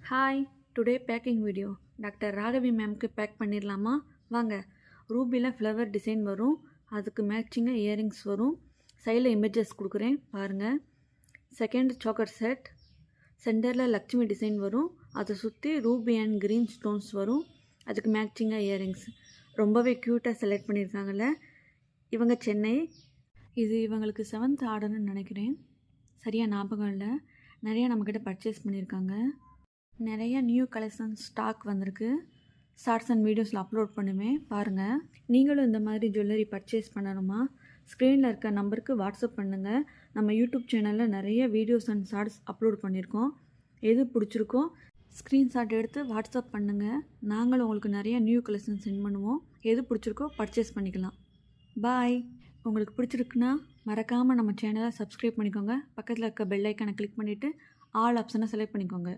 Hi, today packing video. Doctor Raghavi மேம்க்கு pack பண்ணிடலாமா? வாங்க. ரூபியில் ஃப்ளவர் டிசைன் வரும், அதுக்கு மேட்சிங்காக இயரிங்ஸ் வரும். சைடில் இமேஜஸ் கொடுக்குறேன் பாருங்கள். செகண்ட் சாக்கர் செட், சென்டரில் லக்ஷ்மி டிசைன் வரும், அதை சுற்றி ரூபி அண்ட் க்ரீன் ஸ்டோன்ஸ் வரும், அதுக்கு மேட்சிங்காக இயரிங்ஸ். ரொம்பவே க்யூட்டாக செலக்ட் பண்ணியிருக்காங்கல்ல. இவங்க சென்னை. இது இவங்களுக்கு 7th ஆர்டர்னு நினைக்கிறேன், சரியாக ஞாபகம் இல்லை. நிறையா நம்மக்கிட்ட பர்ச்சேஸ் பண்ணியிருக்காங்க. நிறைய நியூ கலெக்ஷன்ஸ் ஸ்டாக் வந்திருக்கு. ஷார்ட்ஸ் அண்ட் வீடியோஸில் அப்லோட் பண்ணுவேன் பாருங்கள். நீங்களும் இந்த மாதிரி ஜுவல்லரி பர்ச்சேஸ் பண்ணணுமா? ஸ்க்ரீனில் இருக்க நம்பருக்கு வாட்ஸ்அப் பண்ணுங்கள். நம்ம யூடியூப் சேனலில் நிறைய வீடியோஸ் அண்ட் ஷார்ட்ஸ் அப்லோட் பண்ணியிருக்கோம். எது பிடிச்சிருக்கோ ஸ்க்ரீன்ஷாட் எடுத்து வாட்ஸ்அப் பண்ணுங்கள். நாங்களும் உங்களுக்கு நிறைய நியூ கலெக்ஷன் சென்ட் பண்ணுவோம். எது பிடிச்சிருக்கோ பர்ச்சேஸ் பண்ணிக்கலாம். பாய். உங்களுக்கு பிடிச்சிருக்குன்னா மறக்காமல் நம்ம சேனலை சப்ஸ்கிரைப் பண்ணிக்கோங்க. பக்கத்தில் இருக்க பெல் ஐக்கானை கிளிக் பண்ணிவிட்டு ஆல் ஆப்ஷனை செலக்ட் பண்ணிக்கோங்க.